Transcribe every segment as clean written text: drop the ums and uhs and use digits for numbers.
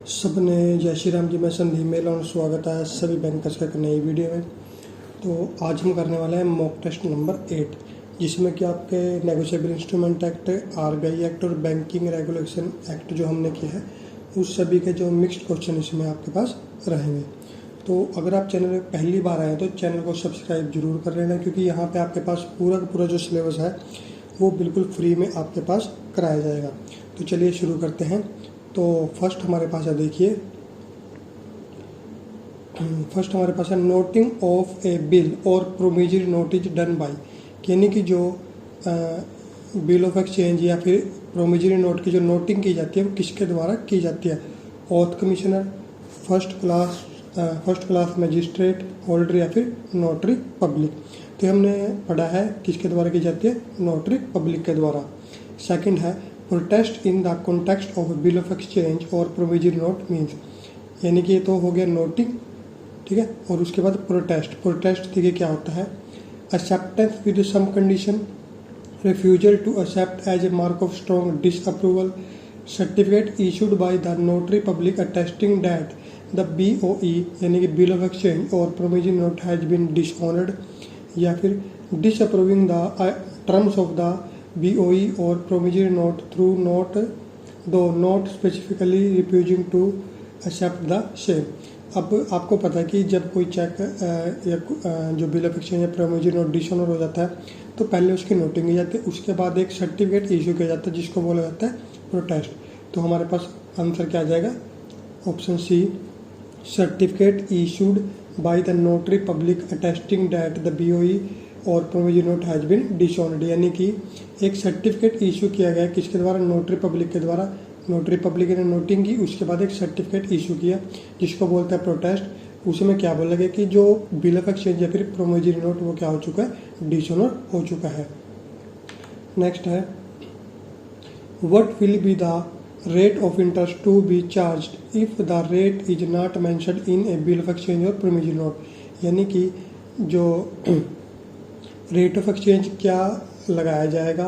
सबने जय श्री राम जी। मैं संदीप मेला और स्वागत है सभी बैंकर्स का एक नई वीडियो में। तो आज हम करने वाले हैं मॉक टेस्ट नंबर 8, जिसमें कि आपके negotiable instrument act, RBI act और बैंकिंग रेगुलेशन एक्ट जो हमने किया है उस सभी के जो मिक्स्ड क्वेश्चन इसमें आपके पास रहेंगे। तो अगर आप चैनल में पहली बार आए तो चैनल को सब्सक्राइब जरूर कर लेना, क्योंकि यहाँ पर आपके पास पूरा का पूरा जो सिलेबस है वो बिल्कुल फ्री में आपके पास कराया जाएगा। तो चलिए शुरू करते हैं। तो फर्स्ट हमारे पास है, देखिए फर्स्ट हमारे पास है नोटिंग ऑफ ए बिल और प्रोविजरी नोटिस डन बाय, यानी कि जो बिल ऑफ एक्सचेंज या फिर प्रोविजरी नोट की जो नोटिंग की जाती है वो किसके द्वारा की जाती है। Auth commissioner, first class magistrate, holder या फिर नोटरी पब्लिक। तो हमने पढ़ा है किसके द्वारा की जाती है, नोटरी पब्लिक के द्वारा। सेकंड है protest in the context of bill of exchange और प्रोविजरी नोट मीन्स, यानी कि ये तो हो गया नोटिंग, ठीक है। और उसके बाद प्रोटेस्ट देखिए क्या होता है, acceptance with some condition, refusal to accept as a mark of strong disapproval, certificate issued by the notary public attesting that the BOE यानी कि बिल ऑफ एक्सचेंज और promissory note has been dishonoured, या फिर disapproving the terms of the BOE और promissory note through note to note specifically refusing to accept the same. अब आपको पता है कि जब कोई चेक या जो बिल ऑफ एक्सचेंज या प्रोविजरी नोट डिसऑनर हो जाता है तो पहले उसकी नोटिंग की जाती है, उसके बाद एक सर्टिफिकेट इशू किया जाता है जिसको बोला जाता है प्रोटेस्ट। तो हमारे पास आंसर क्या आ जाएगा, option C, certificate issued by the notary public attesting that the BOE और promissory note has been dishonoured, यानी कि एक सर्टिफिकेट इशू किया गया किसके द्वारा, नोटरी पब्लिक के द्वारा। नोटरी पब्लिक ने नोटिंग की, उसके बाद एक सर्टिफिकेट इशू किया जिसको बोलते हैं प्रोटेस्ट। उसमें क्या बोला गया कि जो बिल ऑफ एक्सचेंज या फिर प्रोविजरी नोट वो क्या हो चुका है, डिसऑनर हो चुका है। नेक्स्ट है what will be the rate of interest to be charged if the rate is not mentioned in a bill of exchange और प्रोविजरी नोट, यानी कि जो रेट ऑफ एक्सचेंज क्या लगाया जाएगा,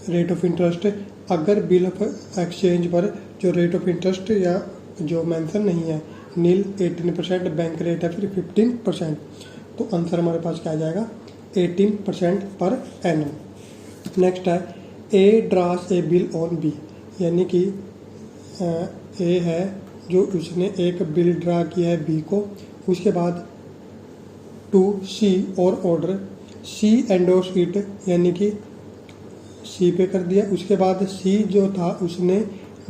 रेट ऑफ इंटरेस्ट, अगर बिल ऑफ एक्सचेंज पर जो रेट ऑफ इंटरेस्ट या जो मेंशन नहीं है, नील 18%, बैंक रेट है फिर 15%, तो आंसर हमारे पास क्या आ जाएगा, 18% पर एनम। नेक्स्ट है A draws a bill on B, यानी कि ए है जो उसने एक बिल ड्रा किया है बी को, उसके बाद टू सी और ऑर्डर सी एंडोर्स इट, यानी कि सी पे कर दिया, उसके बाद सी जो था उसने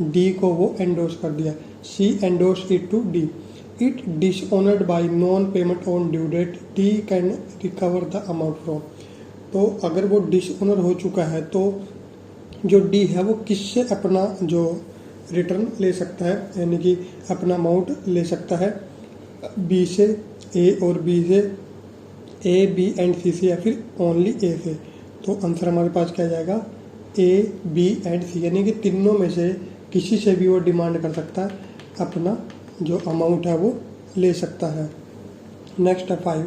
डी को वो एंडोर्स कर दिया, C endorse it to D. It dishonoured by non payment on due date, D can recover the amount from. तो अगर वो डिसऑनर हो चुका है तो जो डी है वो किससे अपना जो रिटर्न ले सकता है, यानी कि अपना अमाउंट ले सकता है, बी से, ए और बी से, ए बी एंड सी से, या फिर ओनली ए से। तो आंसर हमारे पास क्या जाएगा, ए बी एंड सी, यानी कि तीनों में से किसी से भी वो डिमांड कर सकता है, अपना जो अमाउंट है वो ले सकता है। नेक्स्ट है 5,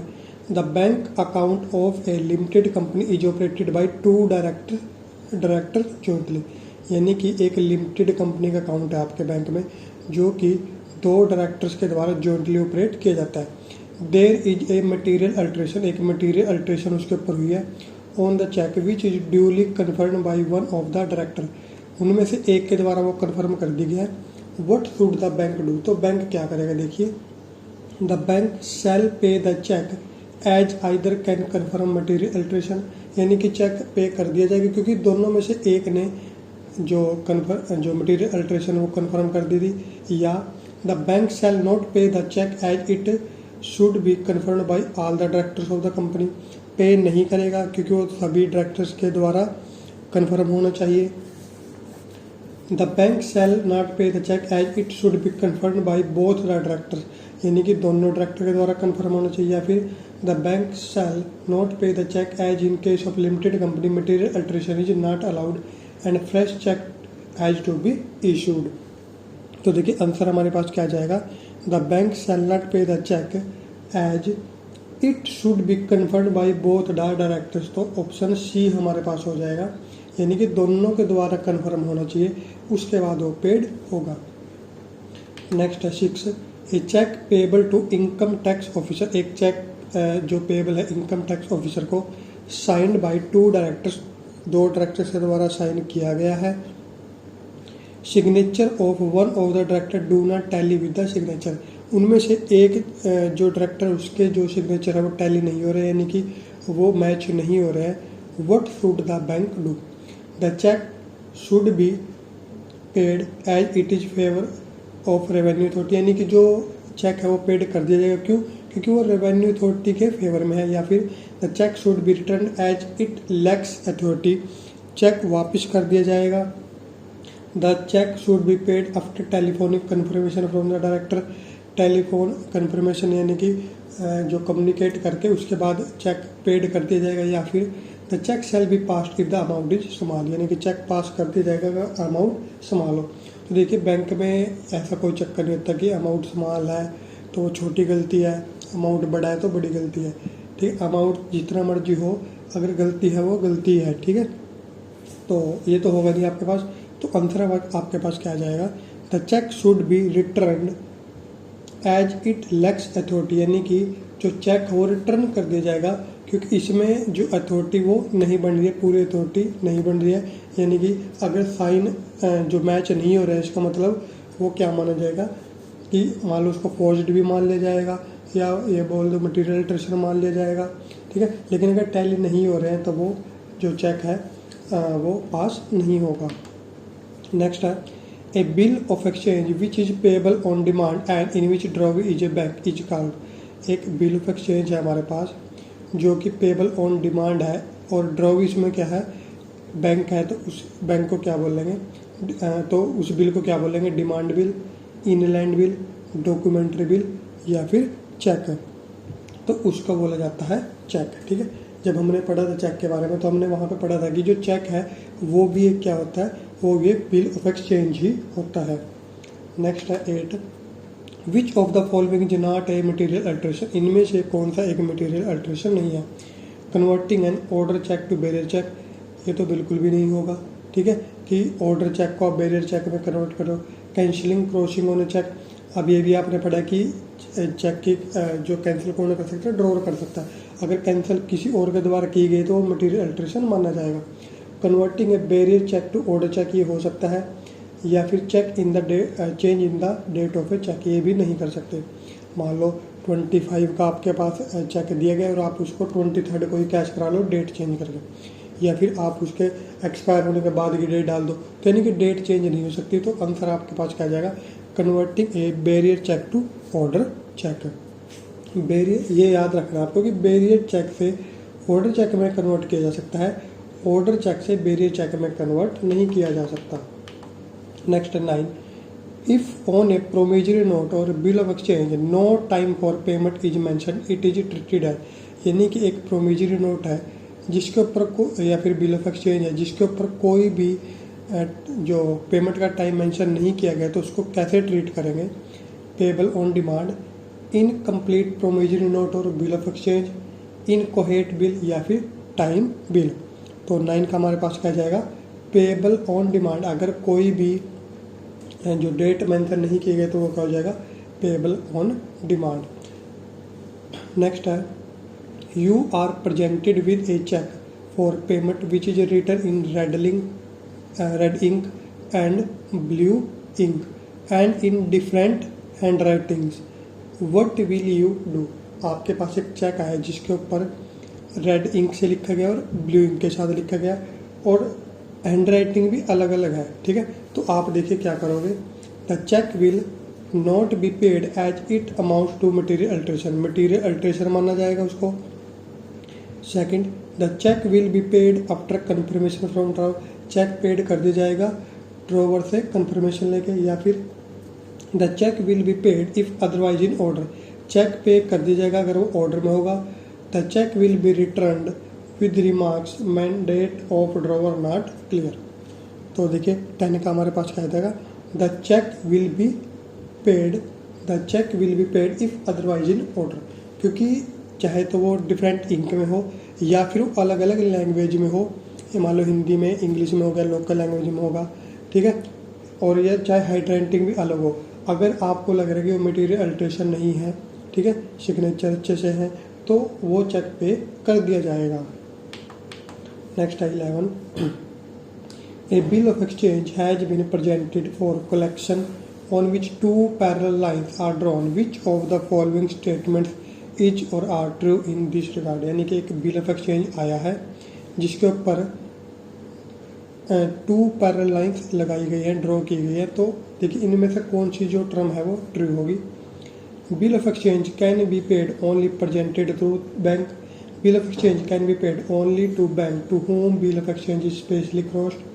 the bank account of A limited company is operated by 2 director jointly, यानी कि एक लिमिटेड कंपनी का अकाउंट है आपके बैंक में जो कि 2 डायरेक्टर्स के द्वारा जॉइंटली ऑपरेट किया जाता है। There is a material alteration, एक मटीरियल अल्ट्रेशन उसके ऊपर हुई है, on the cheque which is duly confirm by one of the director, उनमें से एक के द्वारा वो कन्फर्म कर दी गया है। What should the bank do, तो बैंक क्या करेगा, देखिए the bank shall pay the cheque as either can confirm material alteration, यानी कि चेक पे कर दिया जाएगा क्योंकि दोनों में से एक ने जो मटीरियल अल्ट्रेशन वो कन्फर्म कर दी थी, या the bank shall not pay the cheque as it should be confirmed by all the directors of the company, pay नहीं करेगा क्योंकि वो सभी डायरेक्टर्स के द्वारा कन्फर्म होना चाहिए। The bank shall not pay the cheque as it should be confirmed by both the directors, यानी कि दोनों डायरेक्टर के द्वारा कन्फर्म होना चाहिए, या फिर the bank shall not pay the cheque as in case of limited company material alteration is not allowed and fresh cheque has to be issued. तो देखिए आंसर हमारे पास क्या जाएगा, the bank shall not pay the cheque as it should be confirmed by both the directors, तो option C हमारे पास हो जाएगा, यानी कि दोनों के द्वारा कन्फर्म होना चाहिए, उसके बाद वो पेड होगा। नेक्स्ट है 6, a cheque payable to income tax officer, एक चेक जो पेबल है इनकम टैक्स ऑफिसर को, साइंड बाय 2 डायरेक्टर्स, 2 डायरेक्टर्स के द्वारा साइन किया गया है। Signature of one of the director do not tally with the signature, उनमें से एक जो डायरेक्टर उसके जो सिग्नेचर है वो टैली नहीं हो रहे, यानी कि वो मैच नहीं हो रहे हैं। What should the bank do, the cheque should be paid as it is favour of revenue authority, यानी कि जो चेक है वो पेड कर दिया जाएगा, क्यों, क्योंकि वो रेवेन्यू अथॉरिटी के फेवर में है। या फिर the cheque should be return as it lacks authority, cheque वापस कर दिया जाएगा। The cheque should be paid after telephonic confirmation from the director, telephone confirmation यानी कि जो कम्युनिकेट करके उसके बाद चेक पेड कर दिया जाएगा। या फिर the cheque shall be passed if the amount is small, यानी कि चेक पास कर दिया जाएगा अगर अमाउंट स्मॉल हो। तो देखिए बैंक में ऐसा कोई चक्कर नहीं होता कि अमाउंट स्मॉल है तो वो छोटी गलती है, अमाउंट बड़ा है तो बड़ी गलती है, ठीक। अमाउंट जितना मर्जी हो, अगर गलती है वो गलती है, ठीक है। तो ये तो होगा नहीं आपके पास, तो आंसर आपके पास क्या आ जाएगा, the cheque should be return as it lacks authority, यानी कि जो चेक है वो रिटर्न कर दिया जाएगा, क्योंकि इसमें जो अथॉरिटी वो नहीं बन रही है, पूरी अथॉरिटी नहीं बन रही है। यानी कि अगर साइन जो मैच नहीं हो रहा है, इसका मतलब वो क्या माना जाएगा कि मान लो उसको फोर्ज्ड भी मान लिया जाएगा, या ये बोल दो मटेरियल अल्टरेशन मान लिया जाएगा, ठीक है। लेकिन अगर टैली नहीं हो रहे हैं तो वो जो चेक है वो पास नहीं होगा। नेक्स्ट है a bill of exchange which is payable on demand and in which drawee is a bank is called, एक बिल ऑफ एक्सचेंज है हमारे पास जो कि पेएबल ऑन डिमांड है, और ड्रॉवी इसमें क्या है, बैंक है, तो उस बैंक को क्या बोलेंगे, तो उस बिल को क्या बोलेंगे, demand bill, inland bill, documentary bill या फिर चेक, तो उसका बोला जाता है चेक, ठीक है। जब हमने पढ़ा था चेक के बारे में तो हमने वहाँ पे पढ़ा था कि जो चेक है वो भी एक क्या होता है, वो ये बिल ऑफ एक्सचेंज ही होता है। नेक्स्ट है 8, which of the following is not a material alteration, इनमें से कौन सा एक मटेरियल अल्टरेशन नहीं है। Converting an order cheque to bearer cheque, ये तो बिल्कुल भी नहीं होगा, ठीक है, कि ऑर्डर चेक को आप बेरियर चेक में कन्वर्ट करो। Cancelling crossing on a cheque, अब ये भी आपने पढ़ा कि चेक की जो कैंसिल कौन कर सकता है, ड्रॉर कर सकता है। अगर कैंसिल किसी और के द्वारा की गई तो वो मटेरियल अल्टरेशन माना जाएगा। Converting a bearer cheque to order cheque, ये हो सकता है। या फिर cheque in the change in the date of a cheque, ये भी नहीं कर सकते। मान लो 25 का आपके पास चेक दिया गया और आप उसको 23 को ही कैश करा लो डेट चेंज करके, या फिर आप उसके एक्सपायर होने के बाद की डेट डाल दो, तो यानी कि डेट चेंज नहीं हो सकती। तो आंसर आपके पास क्या आ जाएगा, converting a bearer cheque to order cheque. Bearer, ये याद रखना आपको कि बेरियर चेक से ऑर्डर चेक में कन्वर्ट किया जा सकता है, ऑर्डर चेक से बेरियर चेक में कन्वर्ट नहीं किया जा सकता। Next 9, if on a promissory note और bill of exchange no time for payment is mention it is treated as, यानी कि एक प्रोमिजरी नोट है जिसके ऊपर या फिर बिल ऑफ एक्सचेंज है जिसके ऊपर कोई भी जो पेमेंट का टाइम मेंशन नहीं किया गया, तो उसको कैसे ट्रीट करेंगे, payable on demand, incomplete promissory note और बिल ऑफ एक्सचेंज, इनकोहेट बिल या फिर टाइम बिल। तो 9 का हमारे पास क्या जाएगा, पेएबल ऑन डिमांड, अगर कोई भी जो डेट मेंशन नहीं किए गए तो वो क्या हो जाएगा, पेएबल ऑन डिमांड। नेक्स्ट है you are presented with a cheque for payment which is written in red ink and blue ink and in different handwritings, what will you do, आपके पास एक चेक आया जिसके ऊपर red ink से लिखा गया और ब्लू इंक के साथ लिखा गया और हैंड राइटिंग भी अलग अलग है, ठीक है। तो आप देखिए क्या करोगे, the cheque will not be paid as it amount to material alteration, material alteration माना जाएगा उसको। Second, the cheque will be paid after confirmation from drawer, cheque paid कर दिया जाएगा ड्रॉवर से कन्फर्मेशन लेके। या फिर the cheque will be paid if otherwise in order, cheque pay कर दिया जाएगा अगर वो ऑर्डर में होगा। The cheque will be returned with remarks mandate of drawer not clear. तो देखिए 10 का हमारे पास क्या जाएगा, the cheque will be paid if otherwise in order, क्योंकि चाहे तो वो डिफरेंट इंक में हो या फिर वो अलग अलग लैंग्वेज में हो, ये मान लो हिंदी में, इंग्लिश में हो गया, लोकल लैंग्वेज में होगा, ठीक है। और ये चाहे हैंड राइटिंग भी अलग हो, अगर आपको लग रहा है कि वो मटेरियल अल्ट्रेशन नहीं है, ठीक है, सिग्नेचर अच्छे से है, तो वो चेक पे कर दिया जाएगा। नेक्स्ट है 11, a bill of exchange has been presented for collection on which two parallel lines are drawn, which of the following statements is or are true in this regard। यानी कि एक bill of exchange आया है जिसके ऊपर to parallel lines लगाई गई है, ड्रॉ की गई है, तो देखिए इनमें से कौन सी जो टर्म है वो ट्रू होगी। Bill of exchange can be paid only presented through bank. Bill of exchange can be paid only to bank to whom bill of exchange is specially crossed।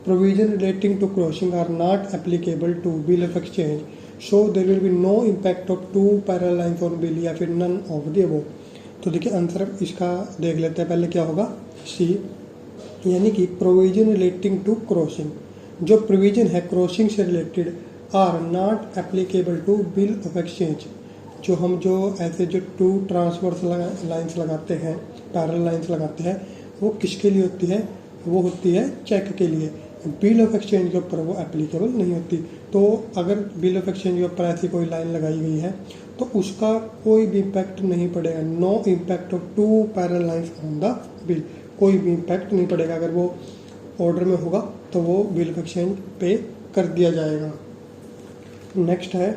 Provision relating to crossing are not applicable to bill of exchange, so there will be no impact of two parallel lines on bill या फिर none of the above। तो देखिए answer इसका देख लेते हैं, पहले क्या होगा, सी, यानी कि प्रोविजन रिलेटिंग टू क्रॉसिंग, जो प्रोविजन है क्रॉसिंग से related, are not applicable to bill of exchange. जो ऐसे जो टू ट्रांसवर्स लाइन्स लगाते हैं, पैरेलल लाइन्स लगाते हैं, वो किसके लिए होती है, वो होती है चेक के लिए। बिल ऑफ एक्सचेंज के ऊपर वो एप्लीकेबल नहीं होती। तो अगर बिल ऑफ एक्सचेंज के ऊपर ऐसी कोई लाइन लगाई गई है तो उसका कोई भी इम्पैक्ट नहीं पड़ेगा। No impact of two parallel lines on the bill, कोई भी इम्पैक्ट नहीं पड़ेगा। अगर वो ऑर्डर में होगा तो वो बिल ऑफ एक्सचेंज पे कर दिया जाएगा। नेक्स्ट है,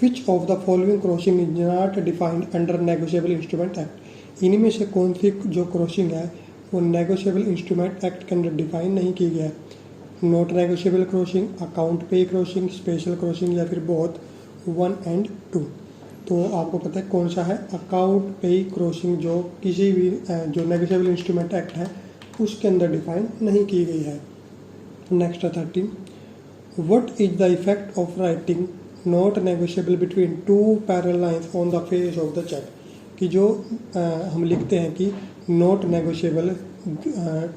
which of the following crossing is not defined under negotiable instrument act. इनमें से कौन सी जो क्रॉसिंग है वो नेगोशिएबल इंस्ट्रूमेंट एक्ट के अंदर डिफाइन नहीं की गया है। Not negotiable crossing, account payee crossing, special crossing या फिर बोथ 1 and 2। तो आपको पता है कौन सा है, अकाउंट पे क्रॉसिंग, जो किसी भी जो नेगोशिएबल इंस्ट्रूमेंट एक्ट है उसके अंदर डिफाइन नहीं की गई है। नेक्स्ट है 13, what is the effect of writing not negotiable between two parallel lines on the face of the cheque. कि जो हम लिखते हैं कि not negotiable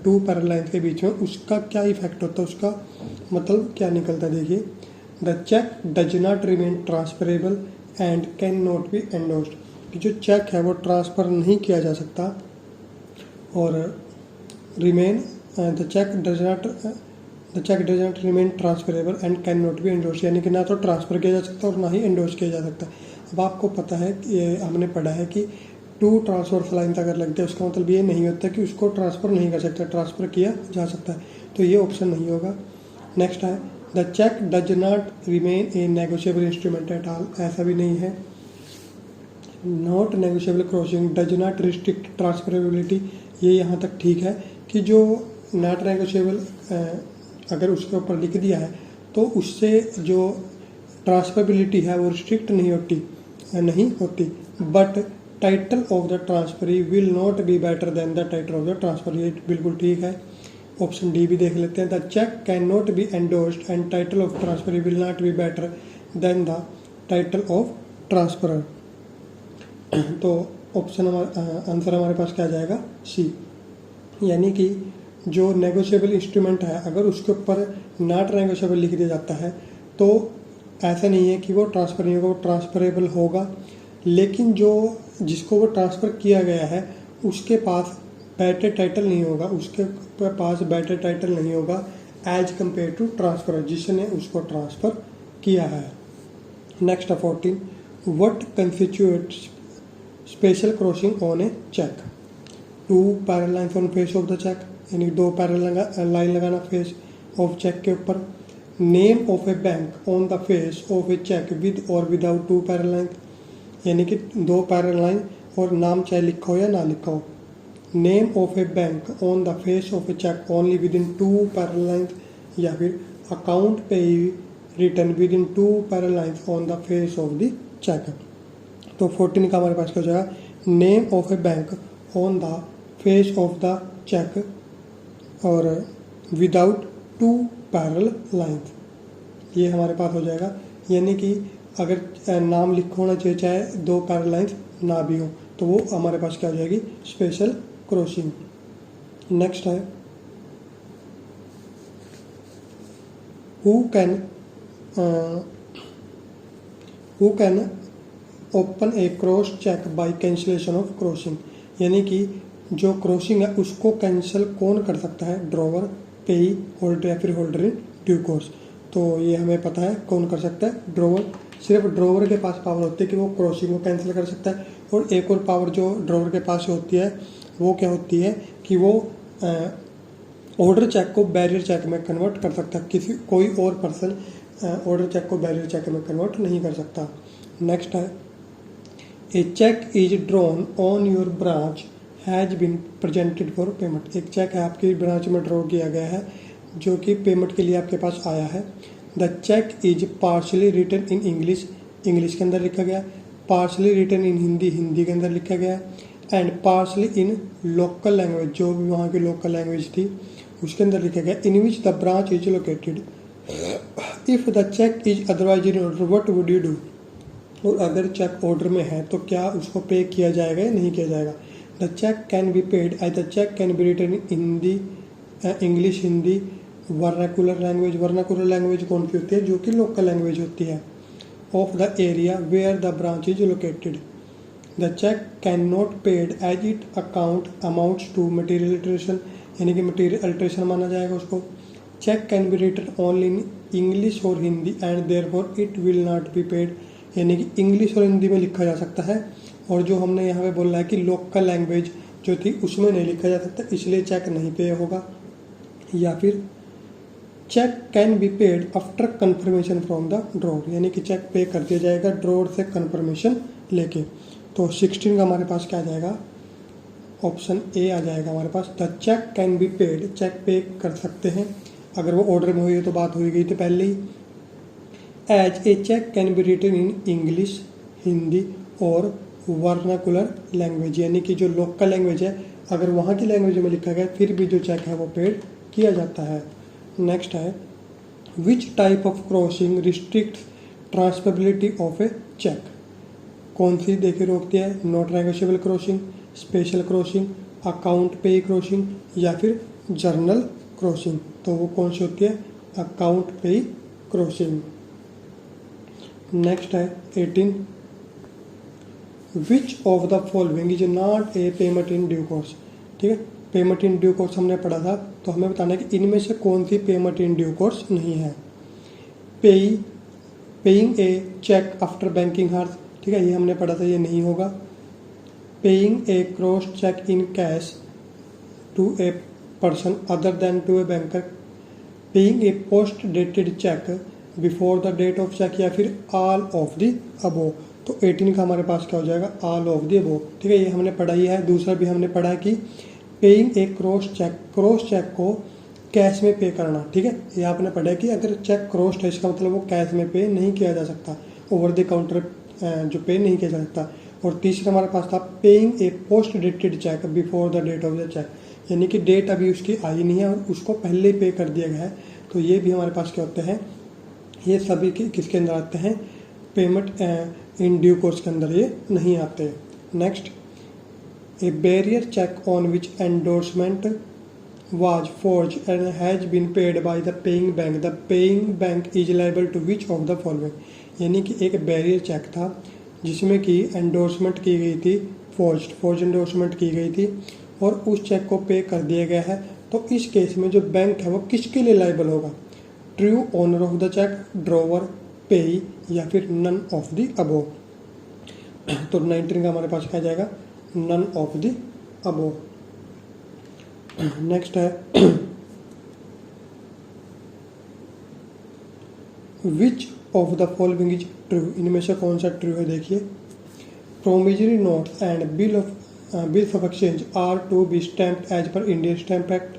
two parallel lines के बीच में, उसका क्या इफेक्ट होता है, उसका मतलब क्या निकलता है। देखिए, the cheque does not remain transferable and can not be endorsed. कि जो चेक है वो ट्रांसफ़र नहीं किया जा सकता, और remain the cheque does not remain transferable and can not be endorse, यानी कि ना तो ट्रांसफ़र किया जा सकता और ना ही एंडोर्स किया जा सकता। अब आपको पता है कि हमने पढ़ा है कि टू ट्रांसफर लाइन्स अगर लगते हैं उसका मतलब ये नहीं होता कि उसको ट्रांसफ़र नहीं कर सकता, ट्रांसफ़र किया जा सकता है, तो ये ऑप्शन नहीं होगा। नेक्स्ट है, the cheque does not remain a negotiable instrument at all, ऐसा भी नहीं है। Not negotiable crossing does not restrict transferability, ये यहाँ तक ठीक है कि जो नॉट नेगोशिएबल अगर उसके ऊपर लिख दिया है तो उससे जो ट्रांसफरेबिलिटी है वो रिस्ट्रिक्ट नहीं होती। But title of the transferee will not be better than the title of the transfer, ये बिल्कुल ठीक है। ऑप्शन डी भी देख लेते हैं, the cheque can not be endorsed and title of transferee will not be better than the title of transferor. तो option answer हमारे पास क्या आ जाएगा, सी। यानी कि जो नेगोशिएबल इंस्ट्रूमेंट है अगर उसके ऊपर नॉट नेगोशिएबल लिख दिया जाता है तो ऐसा नहीं है कि वो ट्रांसफ़र नहीं होगा, वो ट्रांसफरेबल होगा, लेकिन जो जिसको वो ट्रांसफ़र किया गया है उसके पास बेटर टाइटल नहीं होगा, उसके पास बेटर टाइटल नहीं होगा एज कम्पेयर टू ट्रांसफर, जिसने उसको ट्रांसफ़र किया है। Next 14, what constitutes special crossing on a cheque. Two parallel lines on face of the cheque, यानी दो पैरेलल लाइन लगाना फेस ऑफ चेक के ऊपर। Name of a bank on the face of a cheque with और without two parallel line, यानी कि दो parallel line और नाम चाहे लिखा हो या ना लिखा हो। Name of a bank on the face of a cheque only within two parallel line, या फिर account payee written within two parallel line on the face of the cheque. तो 14 का हमारे पास क्या हो जाएगा, name of a bank on the face of the cheque और विदाउट टू पैरेलल लाइंस, ये हमारे पास हो जाएगा। यानी कि अगर नाम लिखा होना चाहिए चाहे दो पैरेलल लाइंस ना भी हो, तो वो हमारे पास क्या हो जाएगी, स्पेशल क्रॉसिंग। नेक्स्ट है, who can open a cross cheque by cancellation of crossing, यानी कि जो क्रॉसिंग है उसको कैंसिल कौन कर सकता है, ड्रॉवर, पेई, होल्डर या फिर होल्डर इन ड्यू कोर्स। तो ये हमें पता है कौन कर सकता है, ड्रॉवर। सिर्फ ड्रॉवर के पास पावर होती है कि वो क्रॉसिंग को कैंसिल कर सकता है। और एक और पावर जो ड्रॉवर के पास होती है वो क्या होती है कि वो ऑर्डर चेक को बैरियर चेक में कन्वर्ट कर सकता है। कोई और पर्सन ऑर्डर चेक को बैरियर चेक में कन्वर्ट नहीं कर सकता। नेक्स्ट है, a cheque is drawn on your branch has been presented for payment. एक चेक है आपकी ब्रांच में ड्रॉ किया गया है जो कि पेमेंट के लिए आपके पास आया है। The cheque is partially written in English, English के अंदर लिखा गया, partially written in Hindi, Hindi के अंदर लिखा गया, and partially in local language, जो भी वहाँ की लोकल लैंग्वेज थी उसके अंदर लिखा गया, in which the branch is located. If the cheque is otherwise in order what would you do. और अगर चेक ऑर्डर में है तो क्या उसको पे किया जाएगा या नहीं किया जाएगा। The cheque can be paid as the cheque can be written in Hindi, English, Hindi, vernacular language. Vernacular language कौन सी होती है, जो कि लोकल लैंग्वेज होती है, of the area where the branch is located. The cheque can not paid as it account amounts to material alteration, यानी कि मटीरियल अल्टरेशन माना जाएगा उसको। Cheque can be written only in English और Hindi and therefore it will not be paid, यानी कि English और हिंदी में लिखा जा सकता है। और जो हमने यहाँ पे बोला है कि लोकल लैंग्वेज जो थी उसमें नहीं लिखा जा सकता, इसलिए चेक नहीं पे होगा। या फिर cheque can be paid after confirmation from the drawer, यानी कि चेक पे कर दिया जाएगा ड्रॉर से कन्फर्मेशन लेके। तो 16 का हमारे पास क्या आ जाएगा, ऑप्शन ए आ जाएगा हमारे पास। The cheque can be paid, cheque pay कर सकते हैं अगर वो ऑर्डर में हुई है, तो बात हो गई थी पहले ही। As a cheque can be written in English, Hindi और वर्नाकुलर लैंग्वेज, यानी कि जो लोकल लैंग्वेज है अगर वहाँ की लैंग्वेज में लिखा गया फिर भी जो चेक है वो पेड किया जाता है। नेक्स्ट है, which type of crossing restrict transferability of a cheque. कौन सी देखिए रोकती है, not negotiable crossing, special crossing, account payee crossing या फिर जर्नल क्रॉसिंग। तो वो कौन सी होती है, अकाउंट पे क्रॉसिंग। नेक्स्ट है 18, विच of the following is not A payment in due course. ठीक है, पेमेंट इन ड्यू कोर्स हमने पढ़ा था, तो हमें बताना है कि इनमें से कौन सी पेमेंट इन ड्यू कोर्स नहीं है। Paying a cheque after banking hours, ठीक है, ये हमने पढ़ा था, ये नहीं होगा। Paying a cross cheque in cash to a person other than to a banker, paying a post dated cheque before the date of cheque, या फिर ऑल ऑफ द अबोव। तो 18 का हमारे पास क्या हो जाएगा, ऑल ऑफ द अबोव। ठीक है, ये हमने पढ़ा ही है। दूसरा भी हमने पढ़ा है कि पेइंग ए क्रॉस चेक को कैश में पे करना। ठीक है, ये आपने पढ़ा है कि अगर चेक क्रॉस्ड है इसका मतलब वो कैश में पे नहीं किया जा सकता, ओवर द काउंटर जो पे नहीं किया जा सकता। और तीसरा हमारे पास था paying a post dated cheque before the date of the cheque, यानी कि डेट अभी उसकी आई नहीं है और उसको पहले ही पे कर दिया गया है। तो ये भी हमारे पास क्या होते हैं, ये सभी किसके अंदर आते हैं, पेमेंट इन ड्यू कोर्स के अंदर ये नहीं आते। Next, a bearer cheque on which endorsement was forged and has been paid by the paying bank. The paying bank is liable to which of the following, यानी कि एक barrier check था जिसमें कि एंडोर्समेंट की गई थी, फोर्ज एंडोर्समेंट की गई थी और उस चेक को पे कर दिया गया है। तो इस केस में जो बैंक है वो किसके लिए लाइबल होगा, true owner of the cheque, drawer, payee या फिर नन ऑफ द अबोव। तो 19 का हमारे पास क्या जाएगा, none of the above. Next है, which of the following is true, इनमें से कौन सा ट्रू है। देखिए, promissory notes and bills of exchange are to be stamped as per Indian stamp act.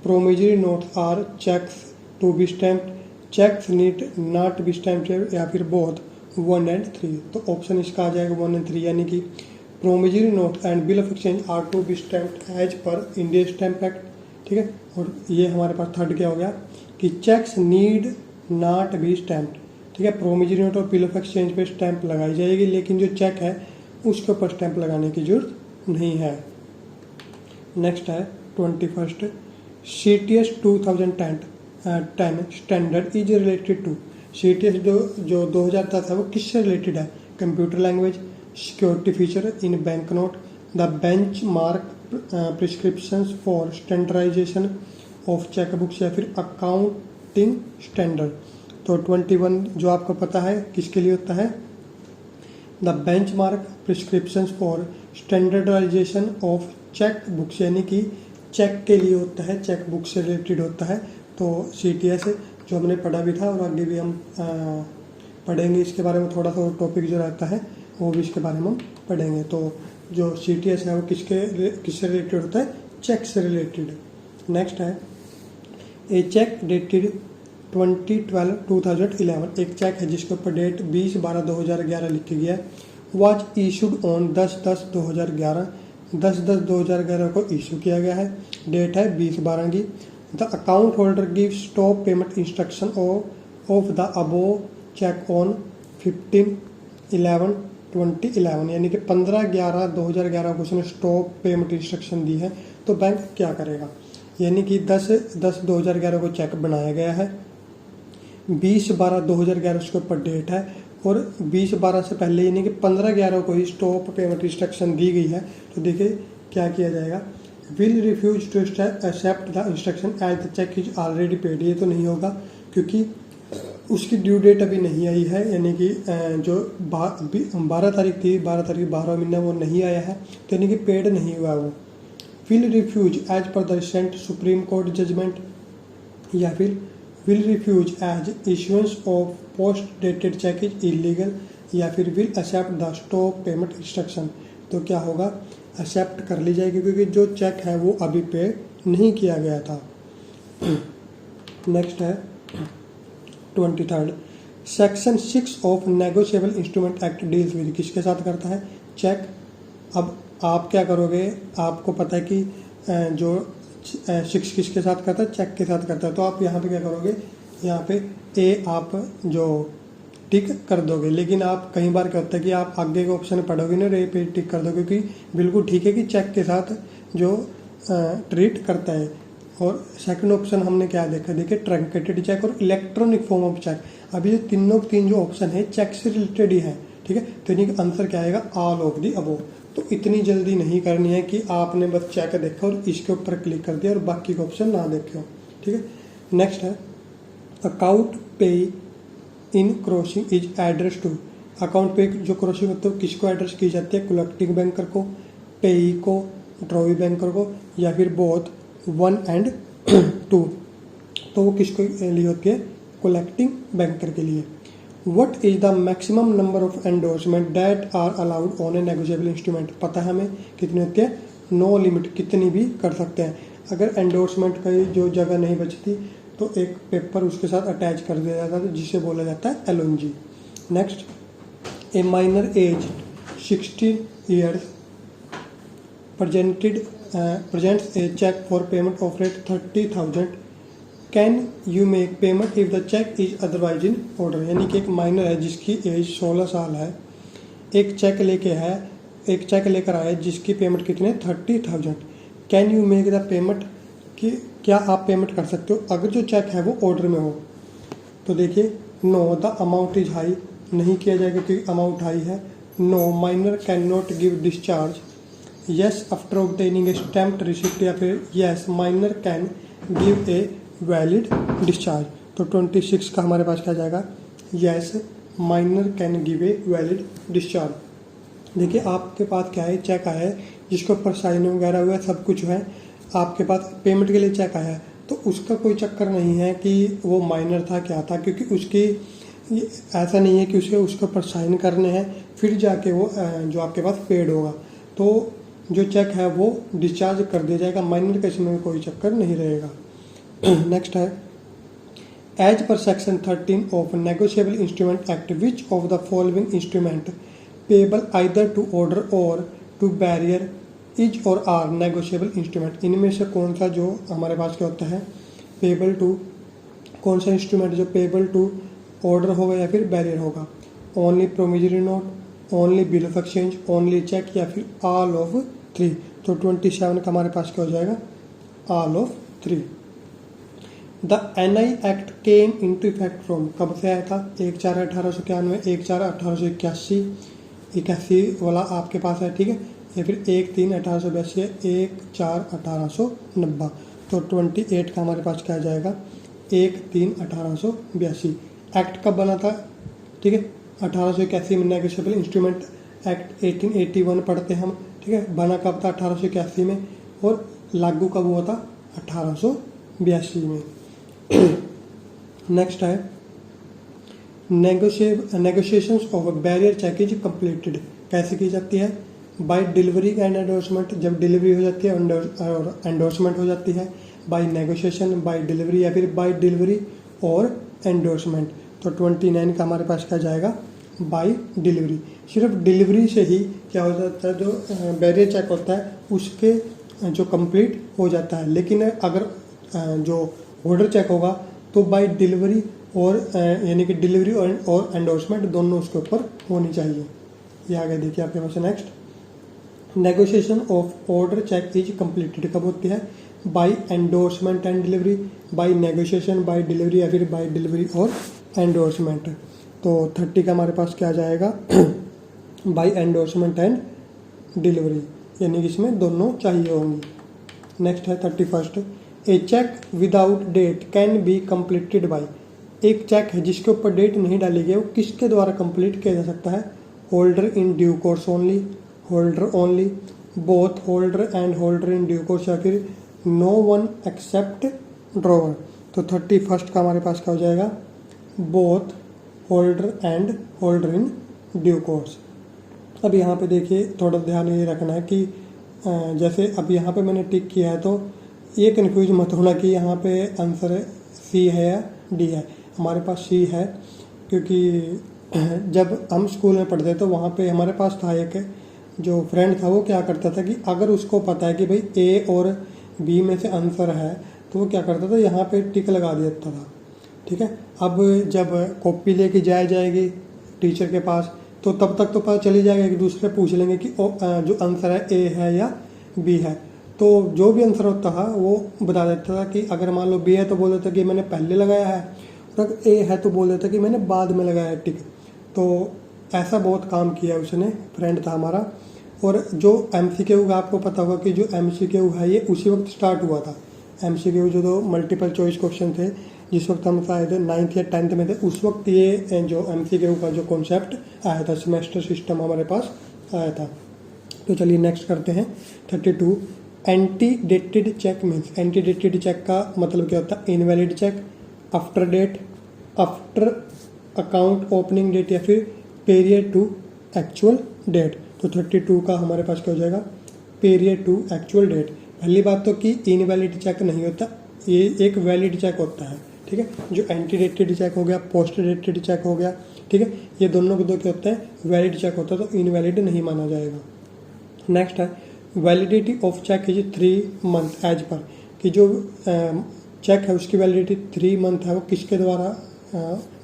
Promissory notes are cheques to be stamped, cheques need not be stamped या फिर both 1 and 3। तो option इसका आ जाएगा 1 and 3, यानी कि promissory note and bill of exchange are to be stamped as per Indian stamp act. ठीक है, और ये हमारे पास थर्ड क्या हो गया कि cheques need not be stamped. ठीक है, प्रोमिजरी नोट और बिल ऑफ एक्सचेंज पे स्टैंप लगाई जाएगी, लेकिन जो चेक है उसके ऊपर स्टैंप लगाने की जरूरत नहीं है। नेक्स्ट है 21, CTS 2010 standard is related to. CTS जो 2010 है वो किससे रिलेटेड है, computer language, security feature in bank note, the benchmark prescriptions for standardisation of cheque books या फिर अकाउंट 15 स्टैंडर्ड। तो 21 जो आपको पता है किसके लिए होता है, the benchmark prescriptions for standardisation of cheque books, यानी कि चेक के लिए होता है, चेक बुक से रिलेटेड होता है। तो CTS जो हमने पढ़ा भी था और आगे भी हम पढ़ेंगे इसके बारे में, थोड़ा सा टॉपिक जो रहता है वो भी इसके बारे में हम पढ़ेंगे। तो जो CTS है वो किससे रिलेटेड होता है, चेक से रिलेटेड। नेक्स्ट है ए चेक डेटेड 2011, एक चेक है जिसके ऊपर डेट 20/12/2011 लिखी गया है। वाज इशूड ऑन 10/10/2011, 10/10/2011 को इशू किया गया है, डेट है 20/12 की। The account holder give stop payment instruction of the above cheque on 15/11/2011, यानी कि 15/11/2011 को उसने स्टॉप पेमेंट इंस्ट्रक्शन दी है। तो बैंक क्या करेगा, यानी कि 10/10/2011 को चेक बनाया गया है, 20/12/2011 उसके ऊपर डेट है और 20/12 से पहले यानी कि 15/11 को ही स्टॉप पेमेंट इंस्ट्रक्शन दी गई है। तो देखिए क्या किया जाएगा, will refuse to accept the instruction as the cheque is already paid. ये तो नहीं होगा क्योंकि उसकी ड्यू डेट अभी नहीं आई है, यानी कि जो 12 तारीख थी, 12 तारीख 12वां महीना वो नहीं आया है, तो यानी कि पेड नहीं हुआ वो। Will refuse as per the recent Supreme Court judgement, या फिर will refuse as issuance of post dated cheque is illegal, या फिर will accept the stop payment instruction. तो क्या होगा, एक्सेप्ट कर ली जाएगी क्योंकि जो चेक है वो अभी पे नहीं किया गया था। नेक्स्ट है 23rd, section 6 of negotiable instrument act deals with, किसके साथ करता है, चेक। अब आप क्या करोगे, आपको पता है कि जो 6 किसके साथ करता है, चेक के साथ करता है। तो आप यहाँ पे क्या करोगे, यहाँ पे ए आप जो टिक कर दोगे, लेकिन आप कई बार क्या होता है कि आप आगे के ऑप्शन पढ़ोगे ना, ए पे टिक कर दोगे क्योंकि बिल्कुल ठीक है कि चेक के साथ जो ट्रीट करता है। और सेकंड ऑप्शन हमने क्या देखा, देखिए ट्रंकेटेड चेक और इलेक्ट्रॉनिक फॉर्म ऑफ चेक। अभी ये तीन जो ऑप्शन है चेक से रिलेटेड ही है, ठीक है। तो इनका आंसर क्या आएगा, ऑल ऑफ दी अबोव। तो इतनी जल्दी नहीं करनी है कि आपने बस चेक देखा और इसके ऊपर क्लिक कर दिया और बाकी के ऑप्शन ना देखे हो, ठीक है। नेक्स्ट है account pay in crossing is address to, account pay जो क्रॉसिंग होती है किसको एड्रेस की जाती है, कलेक्टिंग बैंकर को, पेई को, ड्रॉवी बैंकर को, या फिर बोथ 1 and 2। तो वो किसको लिए होती है, कलेक्टिंग बैंकर के लिए। What is the maximum number of endorsement that are allowed on a negotiable instrument, पता है हमें कितने होते हैं, नो लिमिट, कितनी भी कर सकते हैं। अगर एंडोर्समेंट का जो जगह नहीं बचती तो एक पेपर उसके साथ अटैच कर दिया जाता है जिसे बोला जाता है LONG। Next, a minor age 16 years presents a check for payment of rate 30,000, can you make payment if the cheque is otherwise in order, यानी कि एक माइनर है जिसकी एज 16 साल है, एक चेक लेकर आया जिसकी पेमेंट कितनी है 30,000। Can you make the payment, कि क्या आप पेमेंट कर सकते हो अगर जो चेक है वो ऑर्डर में हो। तो देखिए no the amount is high, नहीं किया जाएगा क्योंकि अमाउंट हाई है। No minor can not give discharge, yes after obtaining a stamped receipt, या फिर yes minor can give a valid discharge. तो 26 का हमारे पास क्या जाएगा, yes minor can give a valid discharge. देखिए आपके पास क्या है, चेक आया है जिसके ऊपर साइन वगैरह हुआ है, सब कुछ है, आपके पास पेमेंट के लिए चेक आया है, तो उसका कोई चक्कर नहीं है कि वो माइनर था क्या था, क्योंकि उसकी ऐसा नहीं है कि उसके ऊपर साइन करने हैं फिर जाके वो जो आपके पास पेड होगा। तो जो चेक है वो डिस्चार्ज कर दिया जाएगा, माइनर का इसमें कोई चक्कर नहीं रहेगा। नेक्स्ट है as per section 13 of negotiable instrument act which of the following instrument payable either to order और टू बैरियर इज और आर नेगोशिएबल इंस्ट्रूमेंट, इनमें से कौन सा जो हमारे पास क्या होता है पेबल टू, कौन सा इंस्ट्रूमेंट जो पेबल टू ऑर्डर होगा या फिर बैरियर होगा, only promissory note, only bill of exchange, only cheque, या फिर ऑल ऑफ 3। तो 27 का हमारे पास क्या हो जाएगा, all of 3। The NI act came into effect from, कब से आया था, 1/4/1891, 1/4/1881, 81 वाला आपके पास है, ठीक है, या फिर 1/3/1882, 1/4/1890। तो 28 का हमारे पास क्या आ जाएगा, 1/3/1882। एक्ट कब बना था? ठीक है, 1881 में नेगोशिएबल इंस्ट्रूमेंट एक्ट 1881 पढ़ते हैं हम। ठीक है, बना कब था? 1881 में, और लागू कब हुआ था? 1882 में। नेक्स्ट है negotiations of bearer cheque is completed. कैसे की जाती है? बाय डिलीवरी एंड एंडोर्समेंट, जब डिलीवरी हो जाती है और एंडोर्समेंट हो जाती है। बाय नेगोशिएशन, बाय डिलीवरी, या फिर बाय डिलीवरी और एंडोर्समेंट। तो 29 का हमारे पास क्या जाएगा? Bye delivery. सिर्फ डिलीवरी से ही क्या हो जाता है, जो बैरियर चेक होता है उसके जो कंप्लीट हो जाता है। लेकिन अगर जो ऑर्डर चेक होगा तो बाय डिलीवरी और यानी कि डिलीवरी और एंडोर्समेंट दोनों उसके ऊपर होनी चाहिए। ये आगे देखिए आपके पास। Next, negotiation of order cheque is completed कब होती है? By endorsement and delivery, by negotiation, by delivery, या फिर बाय डिलीवरी और एंडोर्समेंट। तो 30 का हमारे पास क्या जाएगा? बाय एंडोर्समेंट एंड डिलीवरी, यानी कि इसमें दोनों चाहिए होंगी। नेक्स्ट है 31, a cheque without date can be completed by. एक चेक है जिसके ऊपर डेट नहीं डाली गई, वो किसके द्वारा कंप्लीट किया जा सकता है? Holder in due course only, holder only, both holder and holder in due course, या फिर नो वन एक्सेप्ट ड्रॉवर। तो 31 का हमारे पास क्या हो जाएगा? Both holder and holder in due course. अब यहाँ पे देखिए, थोड़ा ध्यान ये रखना है कि जैसे अब यहाँ पे मैंने टिक किया है, तो ये कन्फ्यूज मत होना कि यहाँ पे आंसर सी है या डी है। हमारे पास सी है, क्योंकि जब हम स्कूल में पढ़ते तो वहाँ पे हमारे पास था एक जो फ्रेंड था, वो क्या करता था कि अगर उसको पता है कि भाई ए और बी में से आंसर है, तो वो क्या करता था, यहाँ पे टिक लगा देता था। ठीक है, अब जब कॉपी लेके जाएगी टीचर के पास, तो तब तक तो पता चली जाएगा कि दूसरे पूछ लेंगे कि जो आंसर है ए है या बी है। तो जो भी आंसर होता है वो बता देता था कि अगर मान लो बी है तो बोल देता कि मैंने पहले लगाया है, और ए है तो बोल देता कि मैंने बाद में लगाया है टिक। तो ऐसा बहुत काम किया उसने, फ्रेंड था हमारा। और जो MCQ का आपको पता होगा कि जो MCQ है ये उसी वक्त स्टार्ट हुआ था। MCQ जो दो मल्टीपल चॉइस क्वेश्चन थे, जिस वक्त हम शायद 9th या 10th में थे, उस वक्त ये जो MCQ का जो कॉन्सेप्ट आया था, सेमेस्टर सिस्टम हमारे पास आया था। तो चलिए नेक्स्ट करते हैं 32। Ante dated cheque means, ante dated cheque का मतलब क्या होता है? Invalid cheque, after date, after account opening date, या फिर पीरियड टू एक्चुअल डेट। तो 32 का हमारे पास क्या हो जाएगा? Period to actual date. पहली बात तो कि इनवैलिड चेक नहीं होता, ये एक वैलिड चेक होता है। ठीक है, जो एंटी डेटेड चेक हो गया, पोस्ट डेटेड चेक हो गया, ठीक है, ये दोनों के दो क्या होते हैं? वैलिड चेक होता है, तो इनवैलिड नहीं माना जाएगा। नेक्स्ट है validity of cheque is 3 month as per, कि जो चेक है उसकी वैलिडिटी 3 मंथ है, वो किसके द्वारा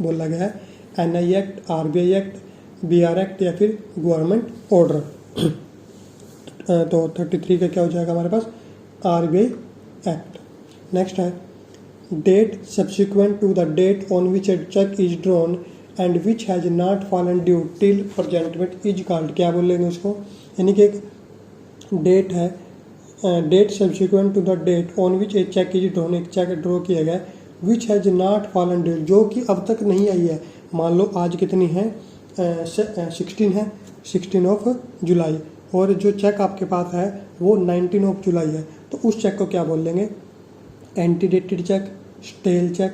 बोला गया है? NI act, RBI act, BR act, या फिर गवर्नमेंट ऑर्डर। तो 33 का क्या हो जाएगा हमारे पास? RBI act. नेक्स्ट है date subsequent to the date on which a cheque is drawn and which has not fallen due till presentment is called. क्या बोलेंगे उसको? यानी कि एक डेट है, date subsequent to the date on which a cheque is drawn, एक cheque draw किया गया, which has not fallen due, जो कि अब तक नहीं आई है। मान लो आज कितनी है? 16 है, 16 ऑफ जुलाई, और जो चेक आपके पास है वो 19 ऑफ जुलाई है। तो उस चेक को क्या बोल लेंगे? Ante dated cheque, stale cheque,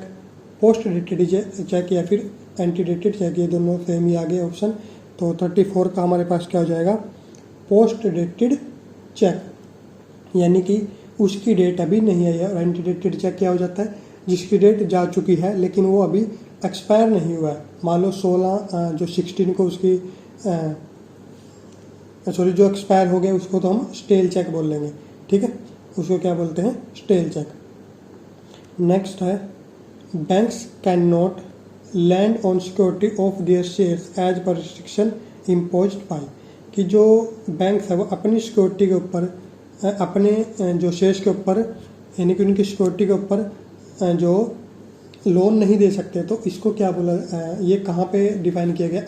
post dated cheque, या फिर एंटी डेटेड चेक। ये दोनों सेम ही आ गए ऑप्शन। तो 34 का हमारे पास क्या हो जाएगा? पोस्ट डेटेड चेक, यानी कि उसकी डेट अभी नहीं आई है। और एंटी डेटेड चेक क्या हो जाता है? जिसकी डेट जा चुकी है लेकिन वो अभी एक्सपायर नहीं हुआ है। मान लो 16 को उसकी जो एक्सपायर हो गया उसको तो हम स्टेल चेक बोल लेंगे। ठीक है, उसको क्या बोलते हैं? Stale cheque. नेक्स्ट है banks can not lend on security of their shares as per restriction imposed by, कि जो बैंक्स है वो अपनी सिक्योरिटी के ऊपर, अपने जो शेयर्स के ऊपर, यानी कि उनकी सिक्योरिटी के ऊपर जो लोन नहीं दे सकते। तो इसको क्या बोला? ये कहाँ पे डिफाइन किया गया?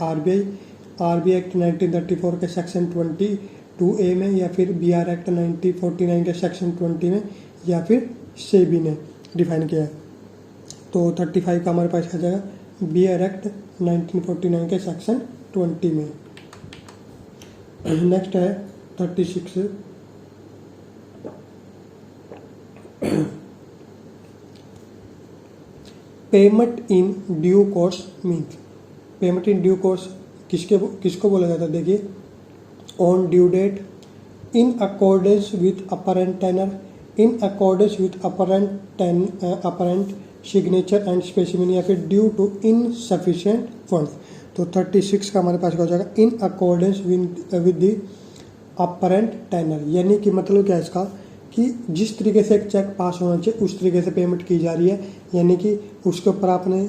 RBI एक्ट 1934 के सेक्शन 22A में, या फिर BR एक्ट 1949 के सेक्शन 20 में, या फिर सेबी ने डिफाइन किया है। तो 35 का हमारे पास आ जाएगा बियर एक्ट 1949 के सेक्शन 20 में। नेक्स्ट है 36 payment in due course means. Payment in due course किसको बोला जाता है? देखिए, on due date, in accordance with apparent tenor, in accordance with apparent signature and specimen, या फिर ड्यू टू इनसफिशिएंट फंड्स। तो 36 का हमारे पास क्या हो जाएगा? In accordance with the apparent tenor. यानी कि मतलब क्या है इसका कि जिस तरीके से एक चेक पास होना चाहिए उस तरीके से पेमेंट की जा रही है। यानी कि उसके ऊपर आपने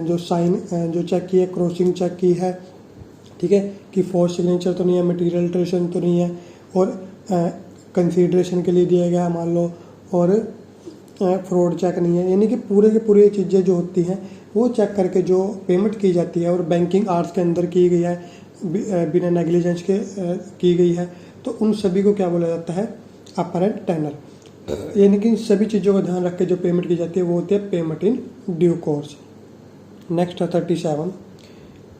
जो साइन जो चेक की है, क्रॉसिंग चेक की है, ठीक है, कि फोर्स सिग्नेचर तो नहीं है, मटेरियल अल्टरेशन तो नहीं है, और कंसीडरेशन के लिए दिया गया है मान लो, और फ्रॉड चेक नहीं है। यानी कि पूरे के पूरे चीज़ें जो होती हैं वो चेक करके जो पेमेंट की जाती है और बैंकिंग आवर्स के अंदर की गई है, बिना नेग्लिजेंस के की गई है, तो उन सभी को क्या बोला जाता है? Apparent tenor. यानी कि सभी चीज़ों का ध्यान रख के जो पेमेंट की जाती है वो होती है payment in due course. Next है 37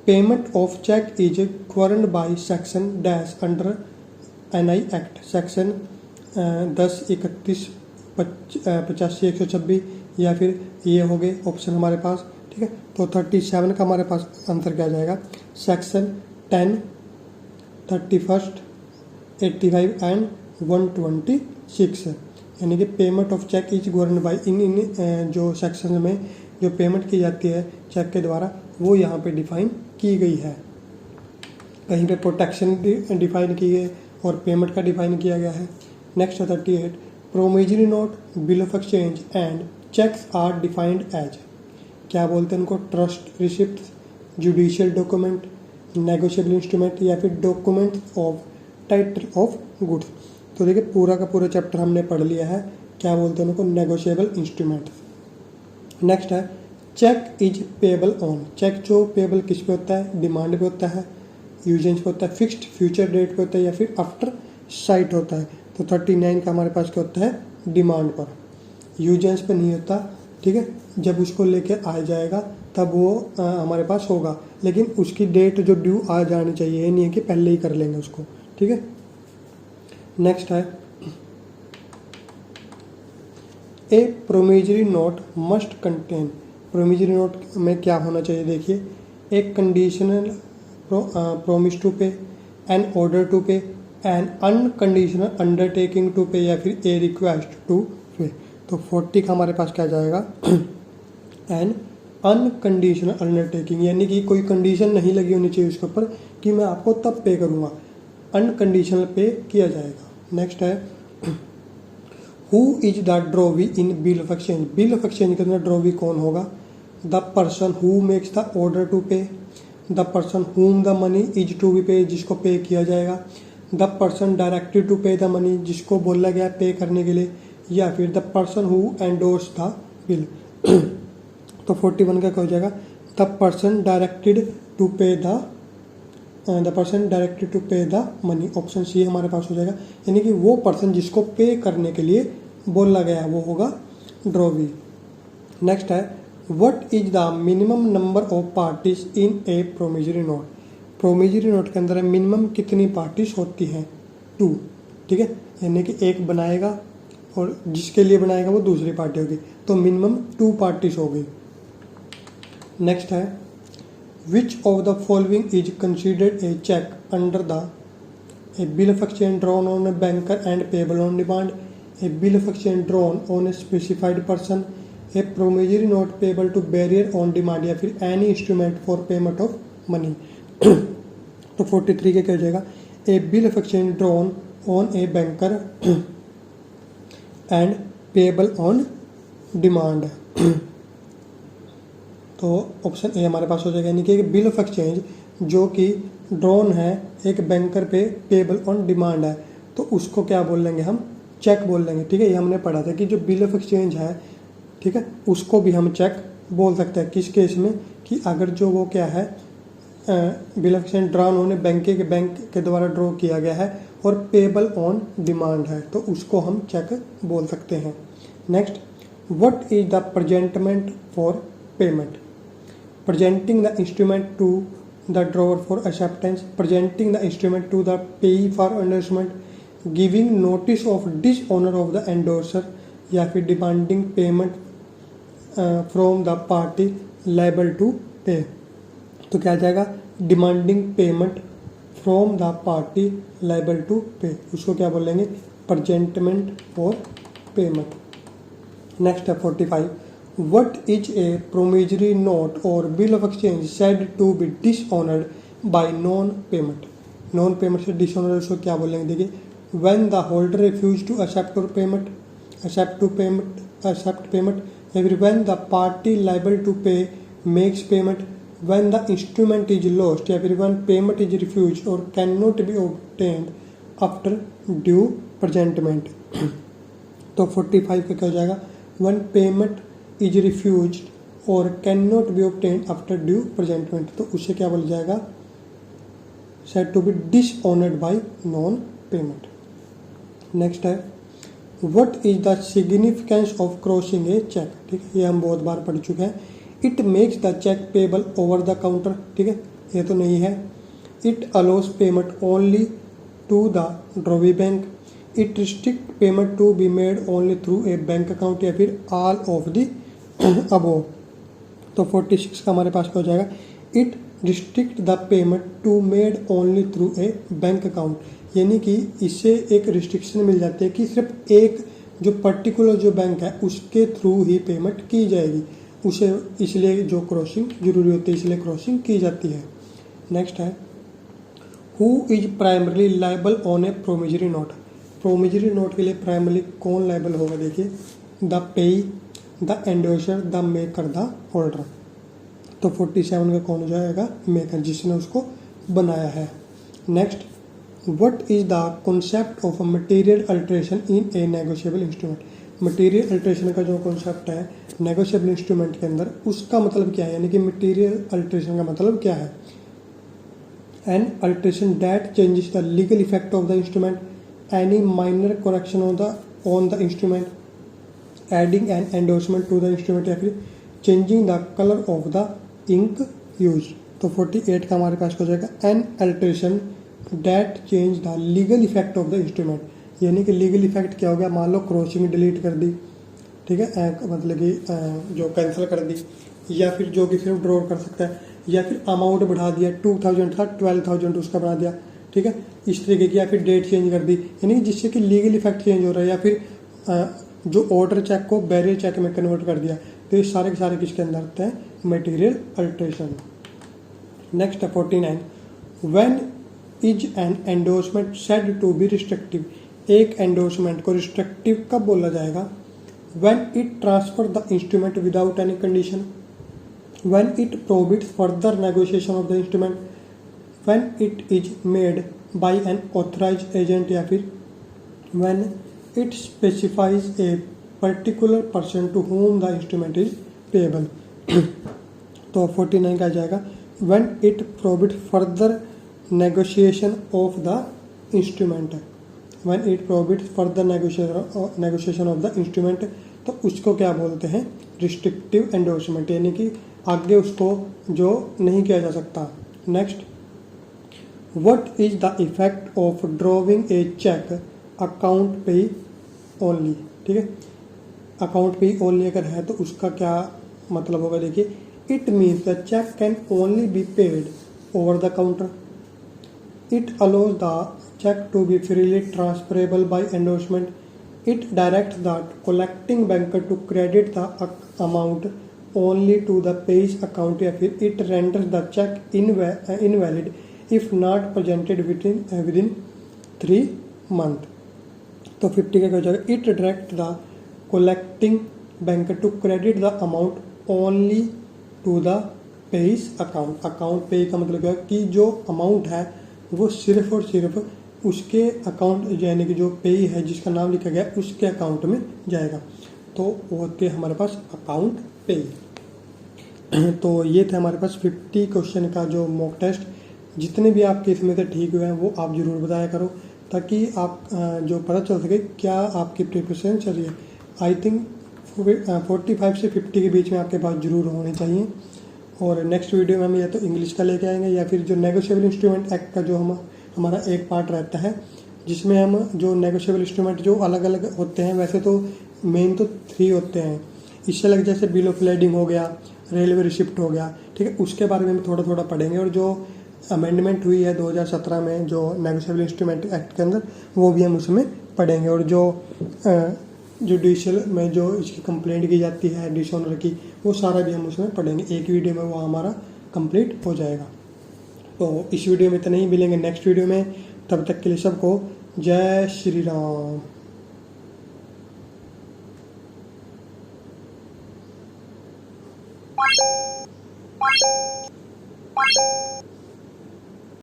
payment of cheque is governed by section dash under NI act section 10, 31, 85, 126, या फिर ये हो गए ऑप्शन हमारे पास, ठीक है। तो 37 का हमारे पास आंसर क्या आ जाएगा? सेक्शन 10, 31, 85 एंड 126 है। यानी कि payment of cheque is governed by इन जो सेक्शन में जो पेमेंट की जाती है चेक के द्वारा वो यहाँ पे डिफाइन की गई है। कहीं पे प्रोटेक्शन डिफाइन की गई और पेमेंट का डिफाइन किया गया है। Next 38 promissory note, bill of exchange and cheques are defined as. क्या बोलते हैं उनको? Trust receipt, judicial document, negotiable instrument, या फिर document of title of goods. तो देखिए पूरा का पूरा चैप्टर हमने पढ़ लिया है। क्या बोलते हैं उनको? Negotiable instrument. नेक्स्ट है cheque is payable on. Cheque जो पेएबल किस पे होता है? डिमांड पे होता है, यूजेंस पे होता है, फिक्स्ड फ्यूचर डेट पे होता है, या फिर आफ्टर साइट होता है। तो 39 का हमारे पास क्या होता है? डिमांड पर। यूजेंस पे नहीं होता, ठीक है। जब उसको लेके आ जाएगा तब वो हमारे पास होगा, लेकिन उसकी डेट जो ड्यू आ जानी चाहिए, ये नहीं है कि पहले ही कर लेंगे उसको, ठीक है। नेक्स्ट है a promissory note must contain. Promissory note में क्या होना चाहिए? देखिए, एक conditional promise to pay, an order to pay, an unconditional undertaking to pay, या फिर ए रिक्वेस्ट टू पे। तो 40 का हमारे पास क्या जाएगा? N unconditional undertaking. यानी कि कोई कंडीशन नहीं लगी होनी चाहिए उसके ऊपर कि मैं आपको तब पे करूँगा, अनकंडीशनल पे किया जाएगा। नेक्स्ट है who is the drawee in bill of exchange. Bill of exchange के अंदर ड्रॉवी कौन होगा? The person who makes the order to pay, the person whom the money is to be pay, जिसको pay किया जाएगा, the person directed to pay the money, जिसको बोला गया पे करने के लिए, या फिर the person who endorse the bill. तो 41 का क्या हो जाएगा? The person directed to pay the person directed to pay the money. Option C हमारे पास हो जाएगा। यानी कि वो पर्सन जिसको पे करने के लिए बोला गया वो होगा ड्रॉवी। नेक्स्ट है what is the minimum number of parties in A promissory note. Promissory note के अंदर मिनिमम कितनी पार्टीज होती हैं? 2, ठीक है। यानी कि एक बनाएगा और जिसके लिए बनाएगा वो दूसरी पार्टी होगी, तो मिनिमम 2 पार्टीज हो गई। नेक्स्ट है which of the following is considered a cheque under the a bill of exchange drawn on a banker and payable on demand, a bill of exchange drawn on a specified person, a promissory note payable to bearer on demand, या फिर any instrument for payment of money. तो 43 के क्या हो जाएगा? A bill of exchange drawn on a banker and payable on demand. तो option A हमारे पास हो जाएगा। यानी कि बिल ऑफ एक्सचेंज जो कि ड्रॉन है एक बैंकर पे, पेएबल ऑन डिमांड है, तो उसको क्या बोल लेंगे हम? चेक बोल लेंगे, ठीक है। ये हमने पढ़ा था कि जो बिल ऑफ एक्सचेंज है, ठीक है, उसको भी हम चेक बोल सकते हैं। किस केस में? कि अगर जो वो क्या है बिल ऑफ एक्सचेंज ड्रॉन होने बैंक के द्वारा ड्रॉ किया गया है और पेएबल ऑन डिमांड है, तो उसको हम चेक बोल सकते हैं। Next what is the presentment for payment. Presenting the instrument to the drawer for acceptance. Presenting the instrument to the payee for endorsement. Giving notice of dishonor of the endorser या फिर demanding payment from the party liable to pay. तो क्या आ जाएगा? Demanding payment from the party liable to pay. उसको क्या बोलेंगे? Presentment or payment. Next है 45. What is a promissory note or bill of exchange said to be dishonored by non-payment? Non-payment से dishonored उसको क्या बोलेंगे? देखिए, when the holder refuse to accept payment, या फिर when the party liable to pay makes payment, when the instrument is lost, या फिर when payment is refused or cannot be obtained after due presentment. तो 45 का क्या हो जाएगा? When payment is refused or cannot be obtained after due presentment, तो उससे क्या बोला जाएगा? said to be dishonored by non-payment. Next है what is the significance of crossing a check. ठीक है, ये हम बहुत बार पढ़ चुके हैं. It makes the check payable over the counter. ठीक है, ये तो नहीं है. It allows payment only to the drawee bank. It restricts payment to be made only through a bank account या फिर all of the above. तो 46 का हमारे पास क्या हो जाएगा? It restricts the payment to made only through a bank account. यानी कि इससे एक रिस्ट्रिक्शन मिल जाती है कि सिर्फ एक जो पर्टिकुलर जो बैंक है उसके थ्रू ही पेमेंट की जाएगी. उसे इसलिए जो क्रॉसिंग जरूरी होती है, इसलिए क्रॉसिंग की जाती है. नेक्स्ट है who is primarily liable on a promissory note. Promissory note के लिए प्राइमरली कौन लाइबल होगा? देखिए, द पेई, the endorser, the maker, the holder. तो 47 का कौन हो जाएगा? मेकर, जिसने उसको बनाया है. Next, what is the concept of a material alteration in a negotiable instrument. Material alteration का जो कॉन्सेप्ट है नेगोशिएबल इंस्ट्रूमेंट के अंदर, उसका मतलब क्या है? यानी कि मटेरियल अल्ट्रेशन का मतलब क्या है? An alteration that changes the legal effect of the instrument, any minor correction on the instrument, adding an endorsement to the instrument, या फिर changing the colour of the ink use. तो 48 का हमारे पास हो जाएगा an alteration that change the legal effect of the instrument. यानी कि लीगल इफेक्ट क्या हो गया? मान लो क्रॉसिंग डिलीट कर दी, ठीक है, मतलब कि जो कैंसिल कर दी, या फिर जो कि सिर्फ ड्रॉ कर सकता है, या फिर अमाउंट बढ़ा दिया, 2000 था 12,000 उसका बना दिया, ठीक है, इस तरीके की, या फिर डेट चेंज कर दी, यानी कि जिससे कि लीगल इफेक्ट चेंज हो रहा है, या फिर जो ऑर्डर चेक को बैरियर चेक में कन्वर्ट कर दिया. तो ये सारे के सारे किसके अंदर आते हैं? Material alteration. नेक्स्ट है 49. When is an endorsement said to be restrictive. एक एंडोर्समेंट को रिस्ट्रिक्टिव कब बोला जाएगा? When it transfer the instrument without any condition, when it prohibits further negotiation of the instrument, when it is made by an authorised agent, या फिर when it specifies a particular person to whom the instrument is payable. तो 49 का आ जाएगा when it prohibits further negotiation of the instrument. when it prohibits further negotiation of the instrument, तो उसको क्या बोलते हैं? रिस्ट्रिक्टिव एंडोर्समेंट, यानी कि आगे उसको जो नहीं किया जा सकता. Next, what is the effect of drawing a cheque account pay only. ठीक है, अकाउंट पे ओनली अगर है तो उसका क्या मतलब होगा? देखिए, it means the cheque can only be paid over the counter. It allows the check to be freely transferable by endorsement. It directs the collecting banker to credit the amount only to the payer's account, या फिर it renders the check invalid if not presented within 3 months. तो 50 का क्या हो जाएगा? It directs the collecting banker to credit the amount only to the payer's account. Account पे का मतलब क्या है कि जो अमाउंट है वो सिर्फ और सिर्फ उसके अकाउंट, यानी कि जो पेई है जिसका नाम लिखा गया उसके अकाउंट में जाएगा. तो वो होते हैं हमारे पास अकाउंट पेई. तो ये थे हमारे पास 50 क्वेश्चन का जो मॉक टेस्ट. जितने भी आपके इसमें से ठीक हुए हैं वो आप ज़रूर बताया करो, ताकि आप जो पता चल सके क्या आपकी प्रिपरेशन चल रही है. आई थिंक 45 से 50 के बीच में आपके पास जरूर होने चाहिए। और नेक्स्ट वीडियो में हम या तो इंग्लिश का लेके आएंगे या फिर जो नेगोशिएबल इंस्ट्रूमेंट एक्ट का जो हमारा एक पार्ट रहता है, जिसमें हम जो नेगोशिएबल इंस्ट्रूमेंट जो अलग अलग होते हैं, वैसे तो मेन तो 3 होते हैं, इससे अलग जैसे बिल ऑफ लेडिंग हो गया, रेलवे रिसिप्ट हो गया, ठीक है, उसके बारे में थोड़ा थोड़ा पढ़ेंगे। और जो अमेंडमेंट हुई है 2017 में जो नेगोशिएबल इंस्ट्रूमेंट एक्ट के अंदर, वो भी हम उसमें पढ़ेंगे। और जो जुडिशियल में जो इसकी कंप्लेंट की जाती है डिसऑनर की, वो सारा भी हम उसमें पढ़ेंगे। एक वीडियो में वो हमारा कंप्लीट हो जाएगा। तो इस वीडियो में इतना ही, मिलेंगे नेक्स्ट वीडियो में। तब तक के लिए सबको जय श्री राम।